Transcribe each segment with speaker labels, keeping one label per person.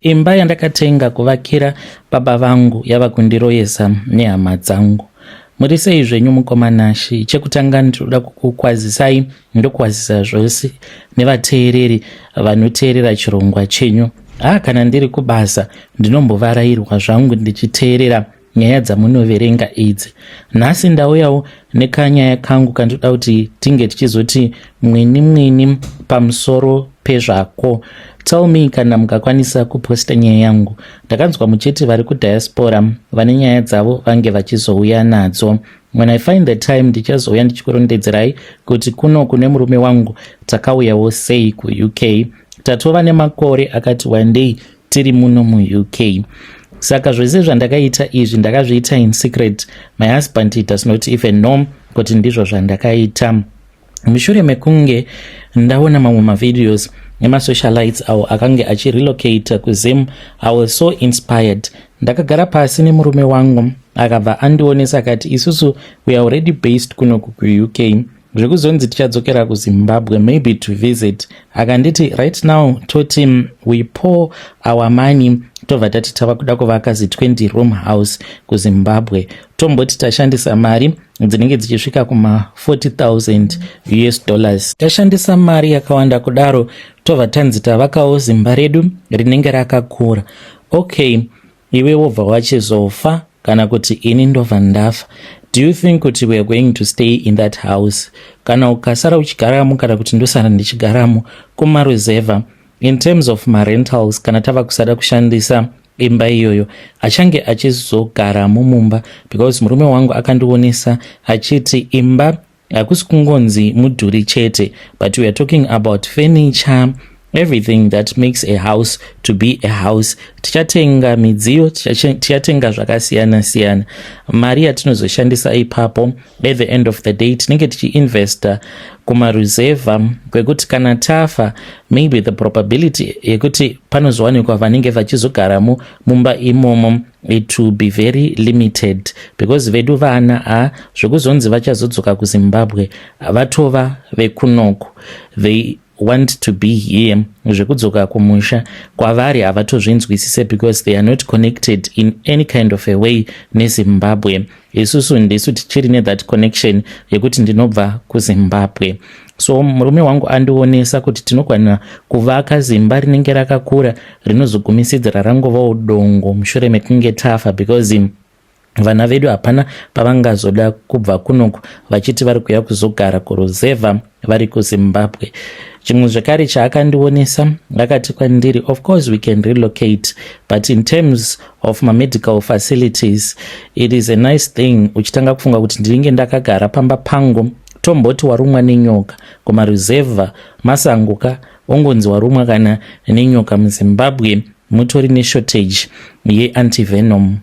Speaker 1: Imba yandakatenga kuvakira baba vangu yava kundiroyesa nehama dzangu. Muri sei zvenyu mukomanashi? Chekutanga ndinoda kukukwazisai ndokwazisa zvose nevateereri vanoteerera chirongwa chenyu. Kana ndiri kubasa ndinombovarairwa zvangu ndichiteerera nyaya dzamunoverenga idzi. Nhasi ndauyawo nekanyaya kangu kandoda kuti tinge tichizoti mwini pamusoro pezvako. Tell me kana mukakwanisa kuposta nyaya yangu. Ndakanzwa muchiti vari kudiaspora vane nyaya dzavo vange vachizouya nadzo. When I find the time ndichazouya ndichikurondedzerai kuti kuno kune murume wangu takauyawo sei kuUK. Tatova nemakore akati wandei tiri muno muUK. Saka zvese zvandakaita izvi ndakazviita in secret. My husband does not even know kuti ndizvo zvandakaita. Mushure mekunge ndaona mamwe mavideos nemasocialites avo akange achirelocate kuZim, I was so inspired. Ndakagara pasi nemurume wangu akabva andionesa akati isusu we are already based kuno kuUK. Zvekuzonzi tichadzokera kuZimbabwe maybe to visit. Akanditi right now toti we pour our money tobva tati tava kuda kuvaka 20 room house kuZimbabwe. Tomboti tashandisa mari dzinenge dzichisvika kuma $40,000. Tashandisa mari yakawanda kudaro tobva tanzi tavakawo zimba redu rinenge rakakura. Okay, iwe wobva wachizofa kana kuti ini ndobva ndafa. Do you think kuti we are going to stay in that house? Kana ukasara uchigaramo kana kuti ndosara ndichigaramo kumaruzeva, in terms of my rentals, kana tava kusada kushandisa imba iyoyo achange achizogara mumba, because murume wangu akandionesa achiti imba hakusi kungonzi mudhuri chete, but we are talking about furniture, everything that makes a house to be a house. Tichatenga midziyo, tichatenga zvakasiyana siyana. Mari yatinozoshandisa ipapo at the end of the day tinenge tichiinvesta kumaruzeva kwekuti kana tafa maybe the probability yekuti panozowanikwa vanenge vachizogaramo mumba imomo it will be very limited, because vedu vana zvekuzonzi vachazodzoka kuZimbabwe vatova vekunoko, they want to be here. Zvekudzoka kumusha kwavari havatozvinzwisise because they are not connected in any kind of a way neZimbabwe. Isusu ndisu tichiri nethat connection yekuti ndinobva kuZimbabwe. So murume wangu andionesa kuti tinogwana kuvaka zimba rinenge rakakura rinozogumisidzira rangovawo dongo mushure mekunge tafa, because vana vedu hapana pavangazoda kubva kunoko vachiti vari kuya kuzogara kuruzeva vari kuZimbabwe. Chimwe zvakare chaakandionesa akati kwandiri, of course we can relocate, but in terms of my medical facilities it is a nice thing uchitanga kufunga kuti ndinge ndakagara pamba pangu tomboti warumwa nenyoka kumaruzeva masanguka ongonzi warumwa kana nenyoka muZimbabwe mutori neshortage yeantivenom.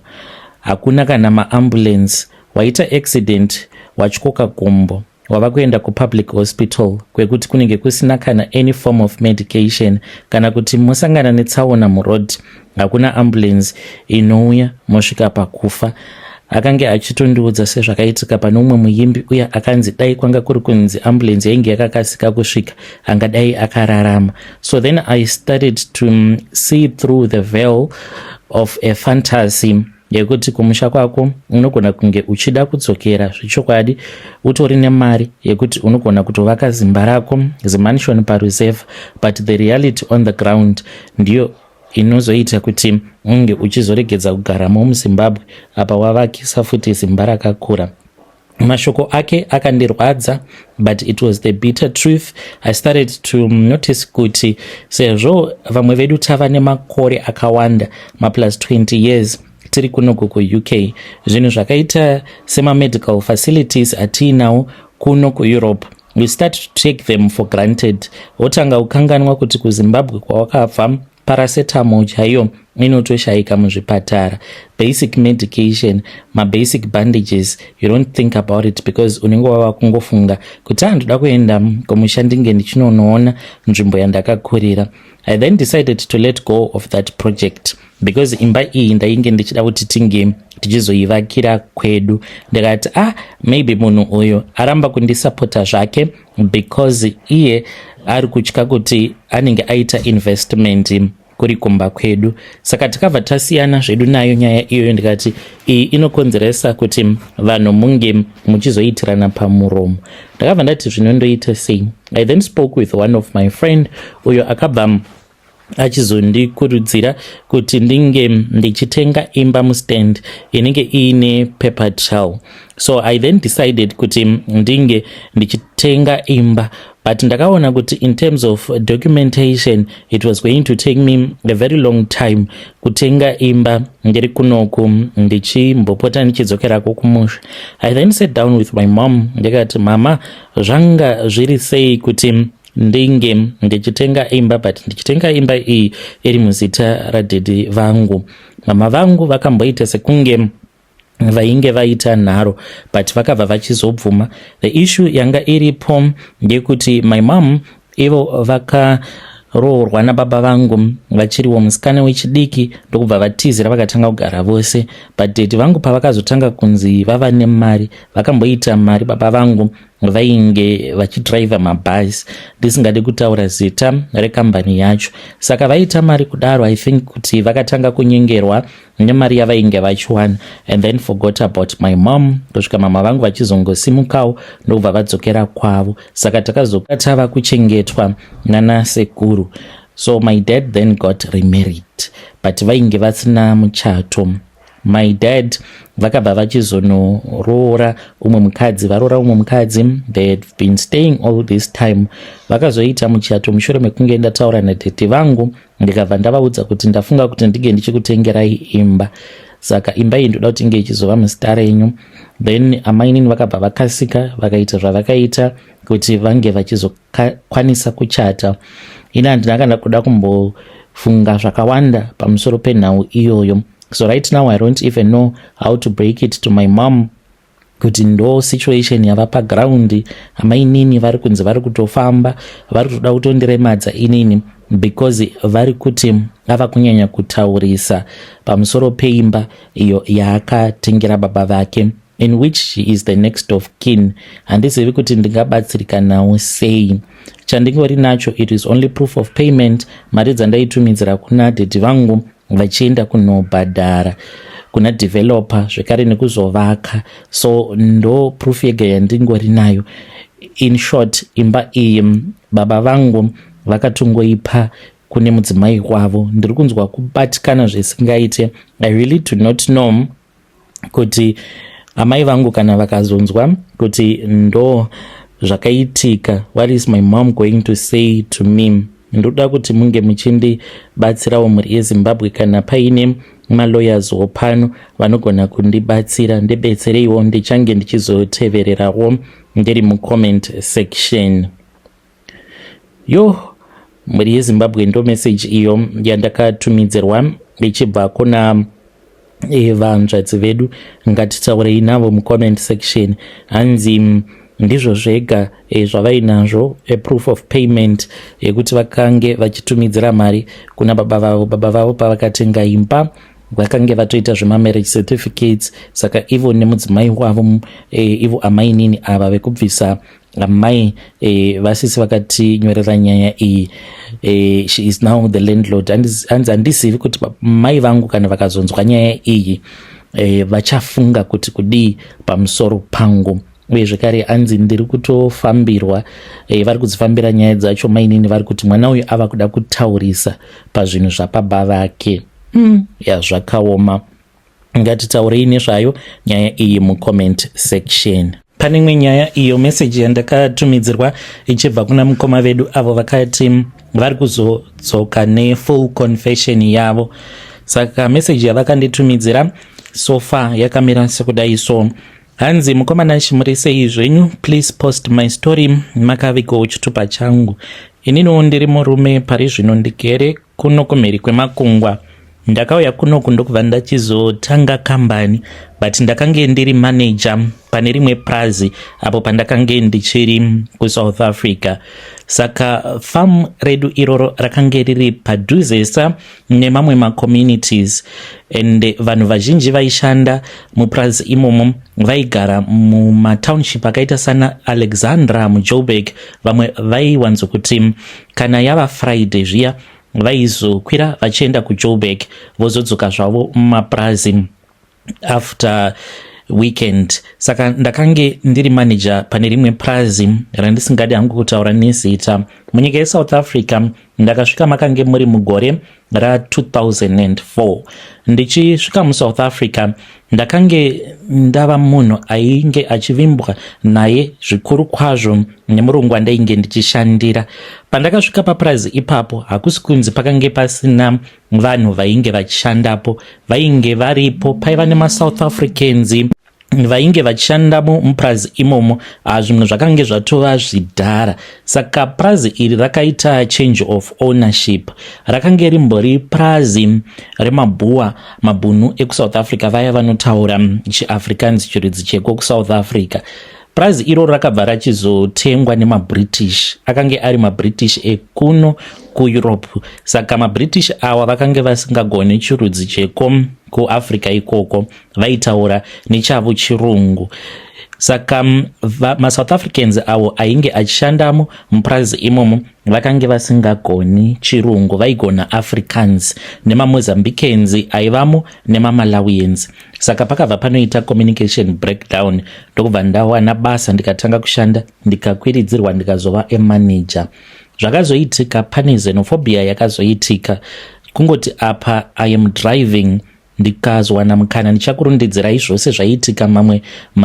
Speaker 1: Hakuna kana maambulance, waita accident wachikoka gumbo wava kuenda kupublic hospital kwekuti kunenge kusina kana any form of medication, kana kuti musangana netsaona muroad hakuna ambulance inouya mosvika pakufa. Akange achitondiudza sezvakaitika pane umwe muimbi uya akanzi dai kwanga kuri kunzi ambulance yainge yakakasika kusvika angadai akararama. So then I started to see through the veil of a fantasy yekuti kumusha kwako unogona kunge uchida kudzokera zvichokwadi utori nemari yekuti unogona kutovaka zimba rako zimansion paruzeva, but the reality on the ground ndiyo inozoita kuti unge uchizoregedza kugaramo muZimbabwe apa wavakisa futi zimba rakakura. Mashoko ake akandirwadza, but it was the bitter truth. I started to notice kuti sezvo vamwe vedu tava nemakore akawanda plus 20 years tiri kunoku kuUK, zvinhu zvakaita sema-medical facilities atiinawo kuno kuEurope, we start to take them for granted. Wotanga ukanganwa kuti kuZimbabwe kwawakabva paracetamol chaiyo inotoshaika muzvipatara, basic medication, basic bandages, you don't think about it because unenge wava kungofunga kuti ndoda kuenda kumusha ndinge ndichinonoona nzvimbo yandakakurira. I then decided to let go of that project because imba iyi ndainge ndichida kuti tinge tichizoivakira kwedu. Ndikati maybe munhu uyo aramba kundisapota zvake because iye ari kutya kuti anenge aita investment kuri kumba kwedu. Saka takabva tasiyana zvedu nayo nyaya iyoyo. Ndikati iyi inokonzeresa kuti vanhu munge muchizoitirana pamuromo. Ndakabva ndati zvinondoita sei. I then spoke with one of my friend uyo akabva achizondikurudzira kuti ndinge ndichitenga imba mustand inenge iine paper towel. So I then decided kuti ndinge ndichitenga imba, but ndakaona kuti in terms of documentation it was going to take me a very long time kutenga imba ndiri kunoku ndichimbopota ndichidzokerako kumusha. I then sat down with my mom ndikati, mama, zvanga zviri sei kuti ndinge ndichitenga imba, but ndichitenga imba iyi iri muzita radhedhi vangu. Mama vangu vakamboita sekunge vainge vaita nharo, but vakabva vachizobvuma. The issue yanga iripo ndekuti my mom ivo vakaroorwa nababa vangu vachiriwo musikana wechidiki, ndokubva vatizira vakatanga kugara vose. But dhedhi vangu pavakazotanga kunzi vava nemari, vakamboita mari baba vangu vainge vachidhiraivha mabhazi, ndisingadi kutaura zita rekambani yacho. Saka vaita mari kudaro, I think kuti vakatanga kunyengerwa nemari yavainge vachiwana, and then forgot about my mom, kusvika mama vangu vachizongosimukawo ndokubva vadzokera kwavo. Saka takazotava kuchengetwa nana sekuru. So my dad then got remarried, but vainge vasina muchato. My dad vakabva vachizonorora umwe mukadzi, varora umwe mukadzi. They had been staying all this time. Vakazoita muchato mushure mekunge ndataura nadhedhi vangu, ndikabva ndavaudza kuti ndafunga kuti ndige ndichikutengerai imba, saka imba iyi ndoda kuti inge ichizova muzita renyu. Then amainini vakabva vakasika vakaita zvavakaita kuti vange vachizokwanisa kuchata. Ina handina kuda kumbofunga zvakawanda pamusoro penhau iyoyo. So right now I don't even know how to break it to my mom kuti ndo situation yava paground. Amainini vari kunzi vari kutofamba, vari kutoda kutondiremadza inini because vari kuti ava kunyanya kutaurisa pamusoro peimba iyo yaakatengera baba vake, in which she is the next of kin. Handizivi kuti ndingabatsirikanawo sei. Chandingori nacho, it is only proof of payment, mari dzandaitumidzira kuna dhedhi vangu vachienda kunobhadhara kuna developer zvekare nekuzovaka. So ndo proof yega yandingori nayo. In short, imba iyi baba vangu vakatongoipa kune mudzimai wavo. Ndiri kunzwa kubatikana zvisingaite. I really do not know kuti amai vangu kana vakazonzwa kuti ndo zvakaitika, what is my mom going to say to me? Ndoda kuti munge muchindibatsirawo muri yeZimbabwe, kana paine malawyers pano vanogona kundibatsira, ndibetsereiwo, ndichange ndichizotevererawo ndiri mucomment section. Muri yeZimbabwe ndo message iyo yandakatumidzirwa ichibva kuna vanzvadzi vedu. Ngatitaurei navo mucomment section. Hanzi ndizvo zvega zvavainazvo, a proof of payment yekuti vakange vachitumidzira mari kuna baba vavo. Baba vavo pavakatenga imba vakange vatoita zvemamarriage certificates, saka ivo nemudzimai wavo ivo amainini ava vekubvisa amai vasisi vakatinyorera nyaya iyi. She is now the landlord. Hanzi handizivi kuti mai vangu kana vakazonzwa nyaya iyi vachafunga kuti kudii pamusoro pangu. Uye zvekare hanzi ndiri kutofambirwa, vari kudzifambira nyaya dzacho mainini, vari kuti mwana uyu ava kuda kutaurisa pazvinhu zvapababa vake. Zvakaoma. Ngatitaurei nezvayo nyaya iyi mucomment section. Pane imwe nyaya iyo message yandakatumidzirwa ichibva kuna mukoma vedu avo vakati vari kuzodzoka nefull confession yavo. Saka message yavakanditumidzira so far yakamira sekudai. So hanzi, mukomana chimuri sei zvenyu, please post my story makavigo chitupa changu. Ininiwo ndiri murume pari zvino ndigere kuno kumhiri kwemakungwa. Ndakauya kunoku ndokubva ndachizotanga kambani, but ndakange ndiri manager pane rimwe prazi apo pandakange ndichiri kuSouth Africa. Saka farm redu iroro rakange riri padhuzesa nemamwe macommunities, and vanhu vazhinji vaishanda muprazi imomo vaigara mumatownship akaita sana Alexandra muJoburg. Vamwe vaiwanzo kuti kana yava Friday zviya vaizokwira vachienda kuJoburg vozodzoka zvavo mumapurazi after weekend. Saka ndakange ndiri manager pane rimwe purazi randisingadi hangu kutaura nezita munyika yeSouth Africa. Ndakasvika makange muri mugore ra2004. Ndichisvika muSouth Africa ndakange ndava munhu ainge achivimbwa naye zvikuru kwazvo nemurungu wandainge ndichishandira. Pandakasvika papurazi ipapo hakusi kunzi pakange pasina vanhu vainge vachishandapo, vainge varipo, paiva nemaSouth Africans vainge vachishandamo mupurazi imomo. Zvimwe zvakange zvatova zvidhara. Saka purazi iri rakaita change of ownership. Rakange rimbori purazi remabhua, mabhunu ekuSouth Africa, vaya vanotaura chiAfrikaans chiridzi cheko kuSouth Africa. Purazi iro rakabva rachizotengwa nemaBritish. Akange ari maBritish ekuno kuEurope. Saka maBritish awa vakange vasingagoni chirudzi cheko kuAfrica ikoko, vaitaura nechavo chirungu. Saka maSouth Africans avo ainge achishandamo mupurazi imomo vakange vasingagoni chirungu, vaigona Afrikaans, nemaMozambicans aivamo nemaMalawians. Saka pakabva panoita communication breakdown, ndokubva ndawana basa ndikatanga kushanda, ndikakwiridzirwa ndikazova emanager. Zvakazoitika pane xenophobia yakazoitika, kungoti apa I am driving ndikazowana mukana ndichakurundidzirai zvose zvaiitika mamwe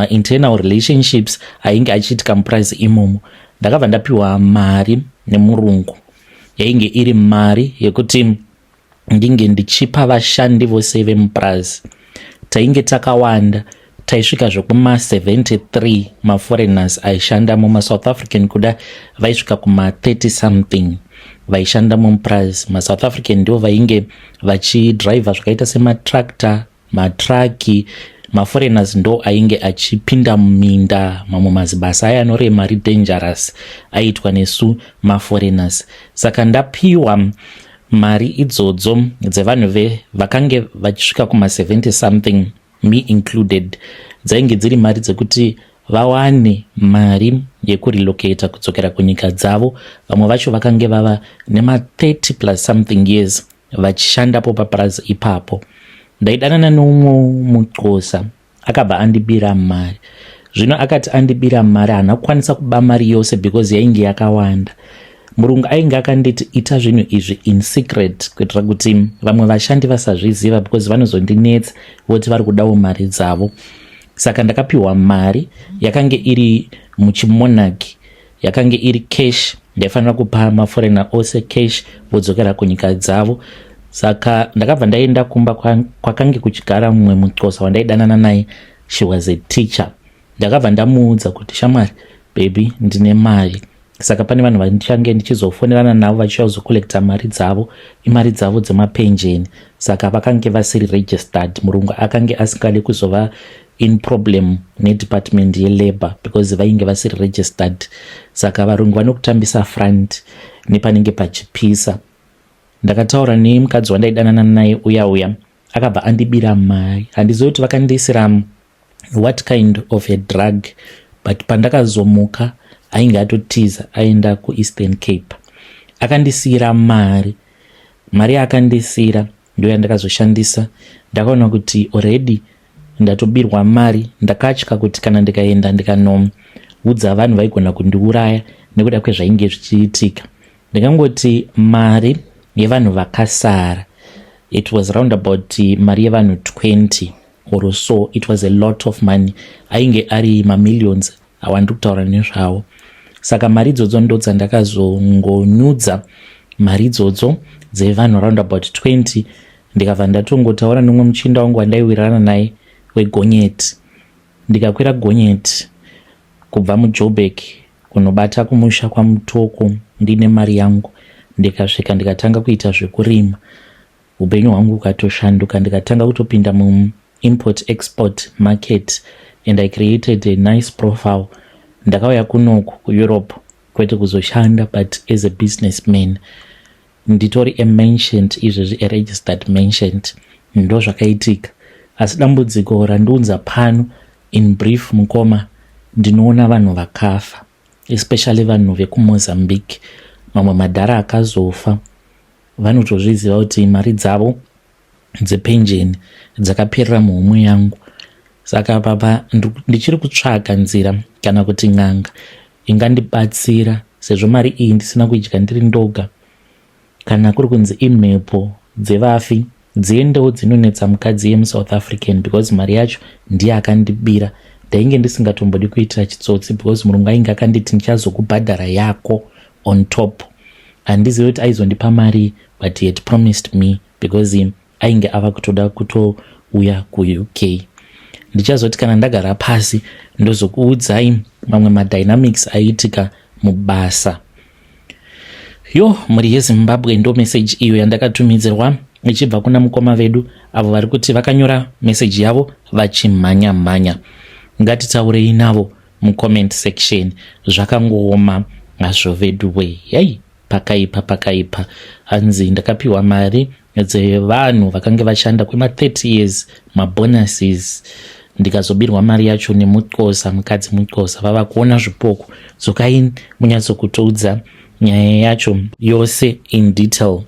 Speaker 1: internal relationships ainge achiitika mupurazi imomo. Ndakabva ndapiwa mari nemurungu, yainge iri mari yekuti ndinge ndichipa vashandi vose vemupurazi. Tainge takawanda, taisvika zvekuma73 maforeigners aishanda mumaSouth African kuda vaisvika kuma30 something vaishanda mumupurazi. maSouth African ndio vainge vachidriver zvakaita sematractor, matraki. Maforeigners ndo ainge achipinda muminda, mamwe mazibasa aya anorema ari dangerous aitwa nesu maforeigners. Saka ndapiwa mari idzodzo dzevanhu vakange vachisvika kuma70 something, me included, dzainge dziri mari dzekuti vawane mari yekurelocata kudzokera kunyika dzavo. Vamwe vacho vakange vava nema30 plus something years vachishandapo papurazi ipapo. Ndaidanana noumwe muXhosa akabva andibira mari. Zvino akati andibira mari haana kukwanisa kuba mari yose because yainge yakawanda. Murungu ainge akanditi ita zvinhu izvi in secret kuitira kuti vamwe vashandi vasazviziva because vanozondinetsa voti vari kudawo mari dzavo. Saka ndakapiwa mari yakange iri muchimonaki, yakange iri cash. Ndaifanira kupa maforeigner ose cash vodzokera kunyika dzavo. Saka ndakabva ndaenda kumba kwakange kuchigara mumwe muXhosa wandaidanana naye. She was a teacher. Ndakabva ndamuudza kuti shamwari baby ndine mari. Saka pane vanhu vandichange ndichizofonerana navo vachiuya kuzokolekta mari dzavo, imari dzavo dzemapenjeni. Saka vakange vasiri registered. Murungu akange asingade kuzova in problem nedepartment yelabor because vainge vasiri registered. Saka varungu vanokutambisa front nepanenge pachipisa. Ndakataura nemukadzi wandaidanana naye uya akabva andibira mari. Handizivi kuti vakandiisira what kind of a drug, but pandakazomuka ainge atotiza aenda kuEastern Cape. Akandisira mari akandisira ndio yandakazoshandisa. Ndakaona kuti already ndatobirwa mari. Ndakatya kuti kana ndikaenda ndikanoudza vanhu vaigona kundiuraya nekuda kwezvainge zvichiitika. Ndikangoti mari yevanhu vakasara, it was round about mari yevanhu 20 or so. It was a lot of money. Ainge ari mamillions awandi kutaura nezvavo. Saka mari idzodzo ndo dzandakazongonyudza, mari idzodzo dzevanhu round about 20. Ndikabva ndatongotaura nomwe muchinda wangu wandaiwirirana naye weGonyeti. Ndikakwira Gonyeti kubva muJoburg kunobata kumusha kwaMutoko ndine mari yangu. Ndikasvika ndikatanga kuita zvekurima. Upenyu hwangu ukatoshanduka. Ndikatanga kutopinda import export market and I created a nice profile. Ndakauya kunoku kuEurope kwete kuzoshanda but as a businessman. Nditori a mentioned, izvezvi a registered mentioned. Ndo zvakaitika. Asi dambudziko randiunza pano in brief mukoma, ndinoona vanhu vakafa, especially vanhu vekuMozambique. Mamwe madhara akazofa. vanotozviziva kuti mari dzavo dzepenjeni dzakaperera muhomwe yangu. Saka papa ndichiri kutsvaga nzira kana kuti n'anga ingandibatsira, sezvo mari iyi ndisina kuidya ndiri ndoga. Kana kuri kunzi imhepo dzevafi dziendewo dzinonetsa mukadzi yemuSouth African, because mari yacho ndiye akandibira. Ndainge ndisingatombodi kuitira chitsotsi, because Mulungu ainge akanditi ndichazokubhadhara yako on top. Handizivi kuti aizondipa mari, but he had promised me, because ainge ava kutoda kutouya kuUK. Ndichazoti kana ndagara pasi ndozokuudzai mamwe madynamics aiitika mubasa. Muri yeZimbabwe ndo message iyo yandakatumidzirwa ichibva kuna mukoma vedu avo vari kuti vakanyora message yavo vachimhanya-mhanya. Ngatitaurei navo mucomment section. Zvakangooma nazvo vedu we. Yei, pakaipa. Hanzi ndakapiwa mari dzevanhu vakanga vashanda kwema 30 years, mabonuses. Ndikazobirwa mari yacho nemutkosa, mukadzi mutkosa. Vava kuona zvipoko. Zokai munyatsokutoudza nyaya yacho yose in detail.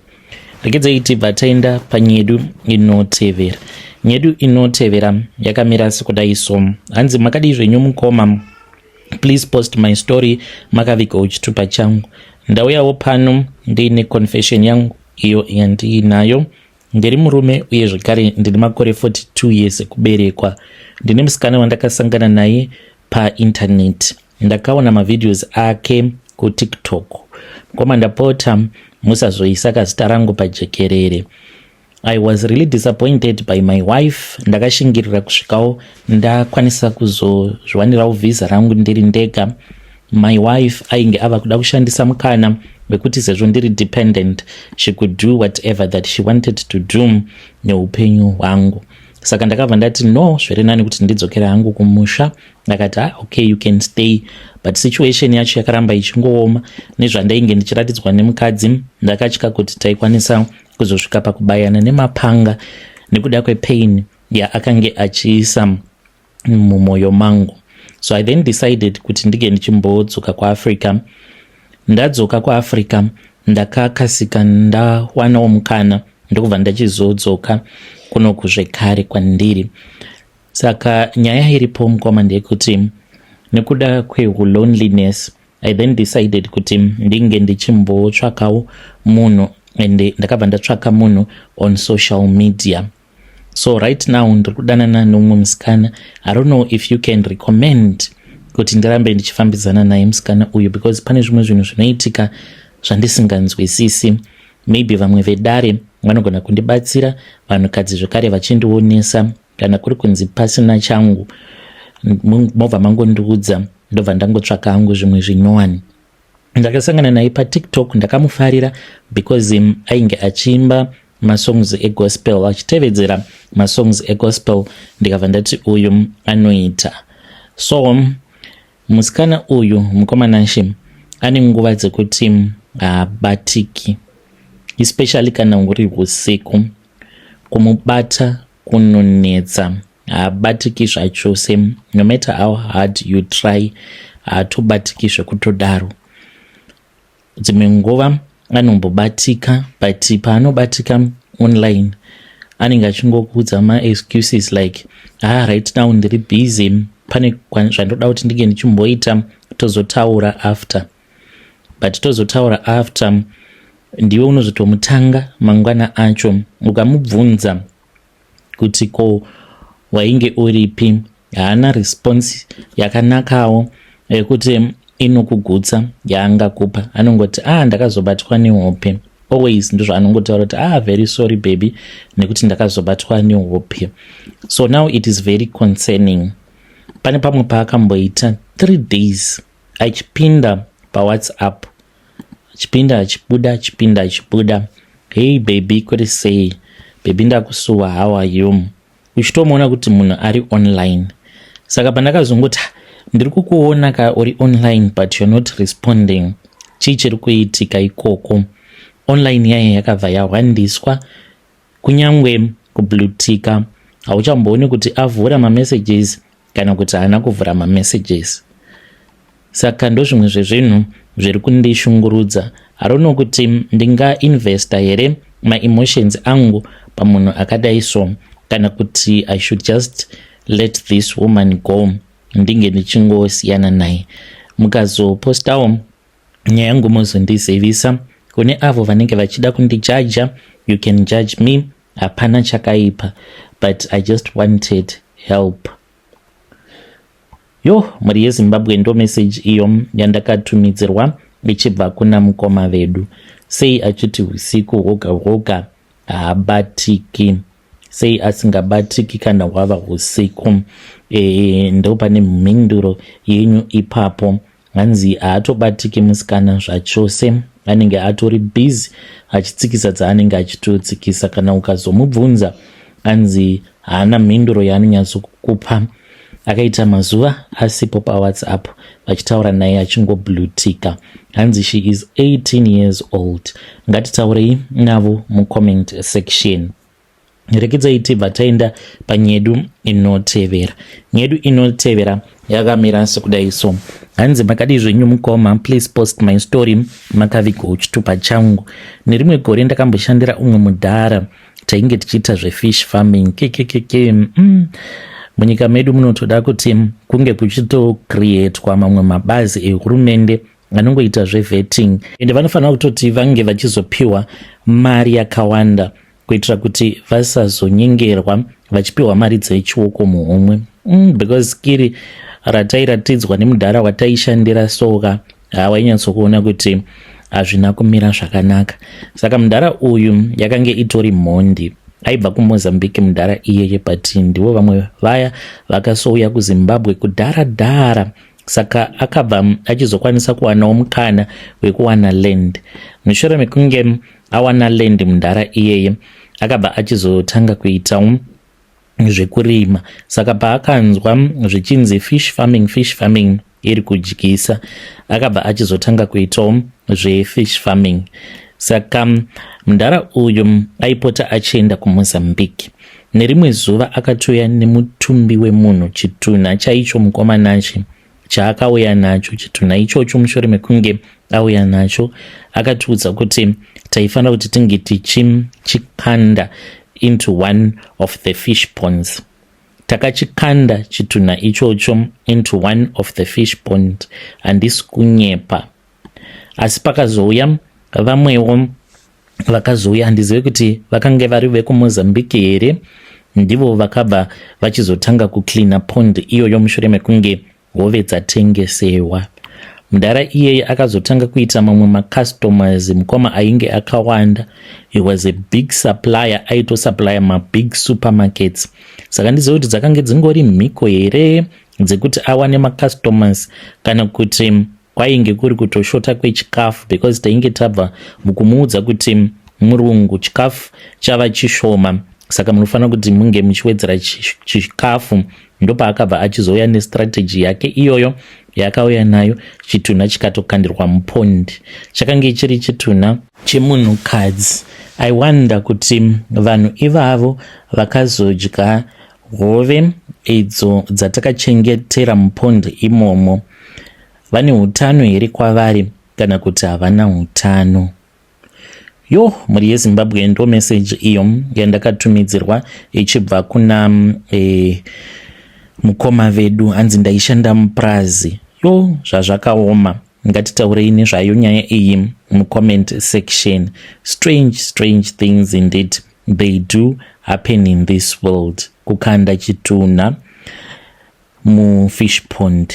Speaker 1: Rekedzai tibva taenda panyedu inotevera. Nyedu inotevera yakamira sekudai so. Hanzi makadi zvenyu mukoma, please post my story makaviga uchitupa changu. Ndauyawo pano ndiine confession yangu iyo yandiinayo. Ndiri murume uye zvekare ndine makore 42 years ekuberekwa. Ndine musikana wandakasangana naye painternet. Ndakaona mavideos ake kuTikTok. Koma ndapota musazoisa kazita rangu pajekerere. I was really disappointed by my wife. Ndakashingirira kusvikawo ndakwanisa kuzozviwanirawo visa rangu ndiri ndega. My wife ainge ava kuda kushandisa mukana wekuti sezvo ndiri dependent, she could do whatever that she wanted to do neupenyu hwangu. Saka ndakabva ndati no, zviri nani kuti ndidzokera hangu kumusha. Ndakati okay, you can stay, but situation yacho yakaramba ichingooma. Nezvandainge ndichiratidzwa nemukadzi, ndakatya kuti taikwanisa kuzosvika pakubayana nemapanga nekuda kwepain yaakange achiisa mumwoyo mangu. So I then decided kuti ndige ndichimbodzoka kuAfrica. Ndadzoka kuAfrica ndakakasika ndawanawo mukana ndokubva ndachizodzoka kunoku zvekare kwandiri. Saka nyaya iripo mukoma ndeyekuti nekuda kweloneliness, I then decided kuti ndinge ndichimbotsvakawo munhu, ende ndakabva ndatsvaka munhu on social media. So right now ndiri kudanana nomumwe musikana. I don't know if you can recommend kuti ndirambe ndichifambidzana naye musikana uyu, because pane zvimwe zvinhu zvinoitika zvandisinganzwisisi. Maybe vamwe vedare vanogona kundibatsira, vanhukadzi zvekare vachindionesa, kana kuri kunzi pasina changu movha mangondiudza, ndobva ndangotsvaka hangu zvimwe zvinyowani. Ndakasangana naye paTikTok, ndakamufarira because ainge achiimba masongs egospel, achitevedzera masongs egospel. Ndikabva ndati uyu anoita. So musikana uyu mukomanashi ane nguva dzekuti habatiki, especially kana uri usiku. Kumubata kunonetsa, habatiki zvachose. No matter how hard you try, hatobatiki zvekutodaro. Dzimwe nguva anombobatika, but paanobatika online anenge achingokuudza ma-excuses like right now ndiri busy, pane zvandoda kuti ndige ndichimboita, tozotaura after. But tozotaura after ndiwe unozotomutanga mangwana acho. Ukamubvunza kuti ko wainge uripi, haana response yakanakawo yekuti inokugutsa yaangakupa. Anongoti ndakazobatwa nehope. Always ndizvo anongotaura kuti very sorry baby, nekuti ndakazobatwa nehope. So now it is very concerning. Pane pamwe paakamboita 3 days achipinda paWhatsApp, achipinda achibuda, achipinda achibuda. Hey baby, kuri sei? Baby ndakusuwa, how are you? Uchitomuona kuti munhu ari online. Saka pandakazongoti ndiri kukuona ka uri online but you're not responding, chii chiri kuitika ikoko? Online yaye yakabva yawandiswa, kunyangwe kublutika. Hauchambooni kuti avhura mamessages kana kuti haana kuvhura mamessages. Saka ndozvimwe zvezvinhu zviri kundishungurudza. I don't know kuti ndingainvesta here ma-emotions angu pamunhu akadai so, kana kuti I should just let this woman go, ndinge ndichingosiyana naye. Mukazopostawo nyaya yangu muzondizivisa. Kune avo vanenge vachida kundijaja, you can judge me, hapana chakaipa, but I just wanted help. Muri yeZimbabwe ndo message iyo yandakatumidzirwa ichibva kuna mukoma vedu. Sei achiti usiku hwoga hwoga haabatiki, sei asingabatiki kana hwava usiku. Ndo pane mhinduro yenyu ipapo. Hanzi haatobatiki musikana zvachose, anenge atori busy achitsikisa dzaanenge achitotsikisa. Kana ukazomubvunza hanzi haana mhinduro yaanonyatsokukupa. Akaita mazuva asipo paWhatsApp vachitaura naye achingoblutika. Hanzi she is 18 years old. Ngatitaurei navo mucomment section. Rekedzai tibva taenda panyedu inotevera. Nyedu inotevera yakamira sekudai so. Hanzi makadi zvenyu mukoma, please post my story makavigawo chitupa changu. Nerimwe gore ndakamboshandira umwe mudhara tainge tichiita zvefish farming. Munyika medu munotoda kuti kunge kuchitocreatwa mamwe mabazi ehurumende anongoita zvevetting, ende vanofanira kutoti vange vachizopiwa mari yakawanda kuitira kuti vasazonyengerwa vachipiwa mari dzechioko muhomwe. Because skiri ratairatidzwa nemudhara wataishandira soka hawainyatsokuona kuti hazvina kumira zvakanaka. Saka mudhara uyu yakange itori mhondi. Aibva kuMozambique mudhara iyeye, but ndivo vamwe vaya vakasouya kuZimbabwe kudhara. Saka akabva achizokwanisa kuwanawo mukana wekuwana land. Mushure mekunge awana land mudhara iyeye, akabva achizotanga kuitawo zvekurima. Saka paakanzwa zvichinzi fish farming iri kudyisa, akabva achizotanga kuitawo zvefish farming. Saka mudhara uyu aipota achienda kuMozambique. Nerimwe zuva akatouya nemutumbi wemunhu, chitunha chaicho mukomanachi chaakauya nacho. Chitunha ichocho mushure mekunge auya nacho akatiudza kuti taifanira kuti tinge tichikanda into one of the fish ponds. Takachikanda chitunha ichocho into one of the fish pond. Handisi kunyepa. Asi pakazouya vamwewo vakazouya, handizive kuti vakange vari vekuMozambique here, ndivo vakabva vachizotanga kucleana pond iyoyo mushure mekunge hove dzatengesewa. Mudhara iyeye akazotanga kuita mamwe macustomers mukoma ainge akawanda. He was a big supplier, aitosupplya mabig supermarkets. Saka ndizive kuti dzakange dzingori mhiko here dzekuti awane macustomers, kana kuti kwainge kuri kutoshota kwechikafu, because tainge tabva mukumuudza kuti murungu chikafu chava chishoma, saka munofanira kuti munge muchiwedzera chikafu. Ndopaakabva achizouya nestrategy yake iyoyo yaakauya nayo. Chitunha chikatokandirwa mupondi. Chakange chiri chitunha chemunhukadzi. I wonder kuti vanhu ivavo vakazodya hove idzo dzatakachengetera mupondi imomo vane hutano here kwavari kana kuti havana hutano? Muri yeZimbabwe ndo message iyo yandakatumidzirwa ichibva kuna mukoma vedu, hanzi ndaishanda muPrazi. Zvazvakaoma. Ngatitaurei nezvayo nyaya iyi mucomment section. Strange things indeed they do happen in this world. Kukanda chitunha mufish pond.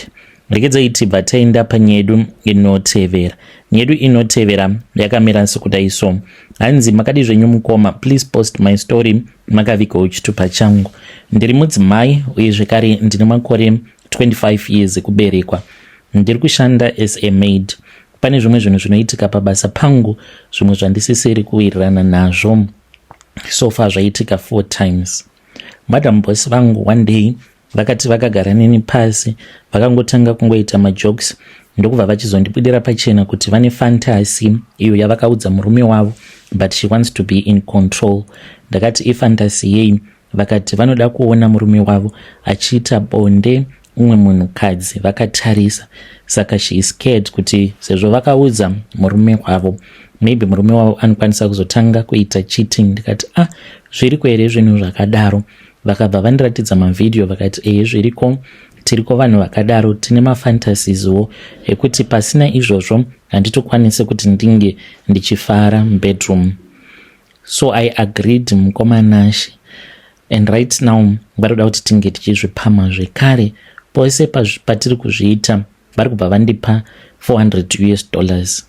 Speaker 1: Rekedzai tibva taenda panyedu inotevera. Nyedu inotevera yakamira sekudai so. Hanzi makadi zvenyu mukoma, please post my story makavigawo chitupa changu. Ndiri mudzimai uye zvekare ndine makore 25 years ekuberekwa. Ndiri kushanda as a maid. Pane zvimwe zvinhu zvinoitika pabasa pangu zvimwe zvandisisiri kuwirirana nazvo. So far zvaitika 4 times. Madam boss vangu one day vakati vakagara neni pasi vakangotanga kungoita majokes, ndokubva vachizondibudira pachena kuti vane fantasy iyo yavakaudza murume wavo, but she wants to be in control. Ndakati ifantasy yei? Vakati vanoda kuona murume wavo achiita bonde umwe munhukadzi vakatarisa, saka she is scared kuti sezvo vakaudza murume wavo maybe murume wavo anokwanisa kuzotanga kuita cheating. Ndikati zviriko here zvinhu zvakadaro? Vakabva vandiratidza mavhidhiyo vakati zviriko, tiriko vanhu vakadaro, tine mafantasieswo ekuti pasina izvozvo handitokwanisi kuti ndinge ndichifara mubedroom. So I agreed mukomanashi, and right now varikuda kuti tinge tichizvipama zvekare. Pose patiri kuzviita vari kubva vandipa $400.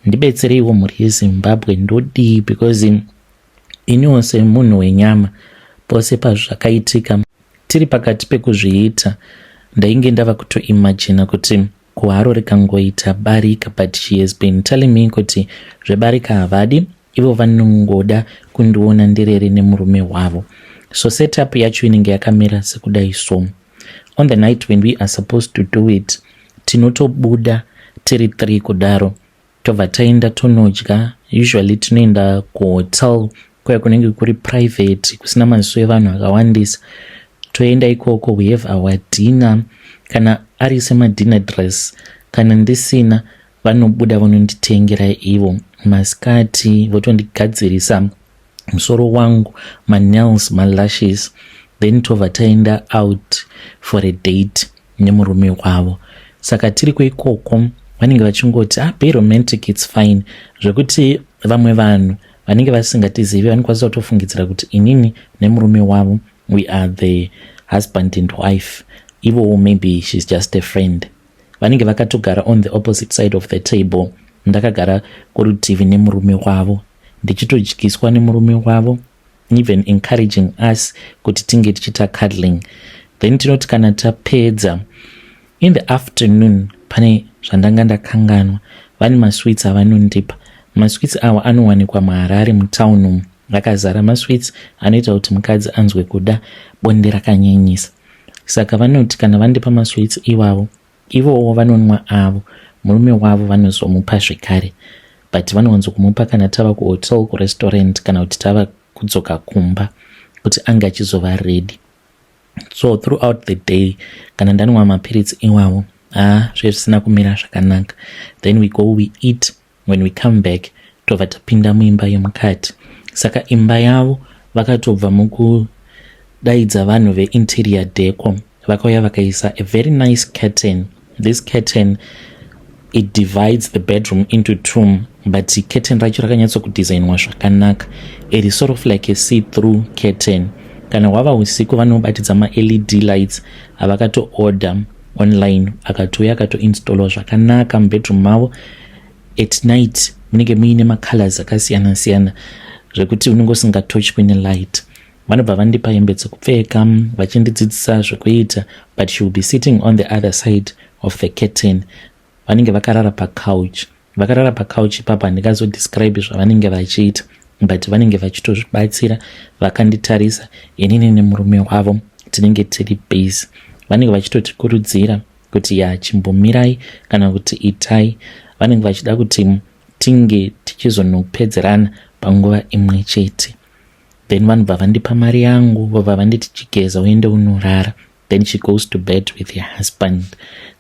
Speaker 1: Ndibetsereiwo mhuri yeZimbabwe ndodii, because iniwo semunhu wenyama pose pazvakaitika tiri pakati pekuzviita ndainge ndava kutoimagina kuti kuharo rikangoita barika, but she has been telling me kuti zvebarika havadi, ivo vanongoda kundiona ndirere nemurume wavo. So setup yacho inenge yakamira sekudai so. On the night when we are supposed to do it, tinotobuda tiri 3 kudaro, tobva taenda tonodya. Usually tinoenda kuhotel kwaya kunenge kuri private, kusina maziso evanhu akawandisa. Toenda ikoko, we have our dinner. Kana ari semadinner dress, kana ndisina vanobuda vanonditengera ivo maskati, votondigadzirisa musoro wangu, nails, lashes. Then tobva taenda out for a date nemurume wavo. Saka tiri ikoko vanenge vachingoti be romantic, it's fine, zvekuti vamwe vanhu vanenge vasingatizivi vanokwanisa kutofungidzira kuti inini nemurume wavo we are the husband and wife, ivo maybe she's just a friend. Vanenge vakatogara on the opposite side of the table, ndakagara kurutivi nemurume wavo, ndichitodyiswa nemurume wavo, even encouraging us kuti tinge tichita cuddling. Then tinoti kana tapedza in the afternoon, pane zvandanga ndakanganwa, vane masweets avanondipa. Masweets awa anowanikwa muHarare mutown umu, vakazara masweets anoita kuti mukadzi anzwe kuda bonde rakanyenyisa. Saka vanoti kana vandipa masweets iwawo, ivowo vanonwa avo, murume wavo vanozomupa zvekare, but vanowanzo kumupa kana tava kuhotel, kurestaurant, kana kuti tava kudzoka kumba kuti anga achizova ready. So throughout the day kana ndanwa mapirits iwawo zvisina kumira zvakanaka. Then we go, we eat. When we come back tobva tapinda muimba yemukati. Saka imba yavo vakatobva mukudaidza vanhu veinterior decor, vakauya vakaisa a very nice curtain. This curtain, it divides the bedroom into 2, but curtain racho rakanyatso kudesignwa zvakanaka. It is sort of like a see-through curtain. Kana wava usiku vanobatidza ma-LED lights avakato order online, akatouya akatoinstallwa zvakanaka mubedroom mavo. At night munenge muine macolors akasiyana siyana zvekuti unenge usingatochwi nelight. Vanobva vandipa hembe dzekupfeka vachindidzidzisa zvekuita, but she will be sitting on the other side of the curtain. Vanenge vakarara pacouch. Vakarara pacouch ipapa handingazodescribe zvavanenge vachiita, but vanenge vachitozvibatsira, vakanditarisa inini nemurume wavo tinenge tiri base. Vanenge vachitotikurudzira kuti chimbomirai kana kuti itai. Vanenge vachida kuti tinge tichizonopedzerana panguva imwe chete. Then vanhu vavandipa mari yangu, vobva vanditi chigeza uende unorara. Then she goes to bed with her husband.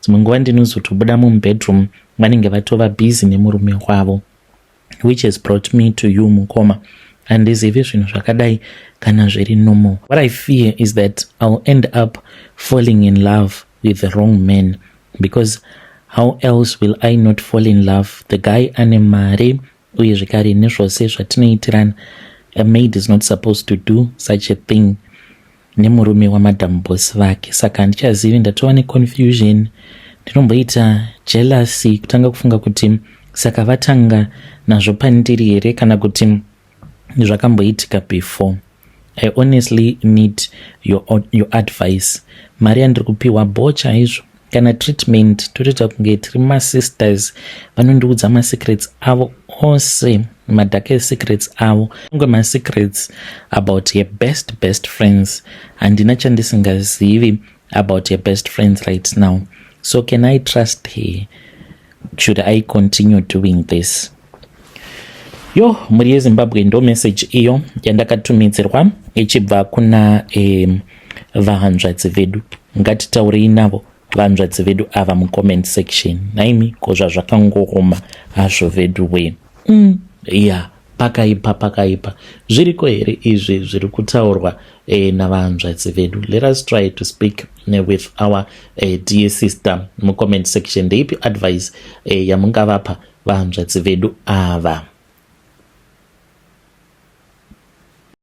Speaker 1: Dzimwe nguva ndinozotobuda mubedroom vanenge vatova busy nemurume wavo, which has brought me to you mukoma. Handizivi zvinhu zvakadai kana zviri normal. What I fear is that I'll end up falling in love with the wrong man, because how else will I not fall in love? The guy ane mari uye zvekare nezvose zvatinoitirana. A maid is not supposed to do such a thing nemurume wamadam boss vake. Saka handichazivi, ndatova neconfusion, ndinomboita jealousy, kutanga kufunga kuti saka vatanga nazvo pandiri here kana kuti zvakamboitika before. I honestly need your advice. Mari yandiri kupiwa bo chaizvo kana treatment totoita kunge tiri masisters, vanondiudza masecrets avo ose, madarkest secrets avo, kunge masecrets about your best friends. Handina chandisingazivi about your best friends right now. So can I trust her? Should I continue doing this? Yo, muri yeZimbabwe ndo message iyo yandakatumidzirwa ichibva kuna vahanzvadzi vedu. Ngatitaurei navo vanzvadzi vedu ava mucomment section. Naimi kozva zvakangoroma hazvo vedu we pakaipa zviriko here izvi zviri kutaurwa navanzvadzi vedu? Let us try to speak with our dear sister mucomment section. Ndeipi advice yamungavapa vanzvadzi vedu ava?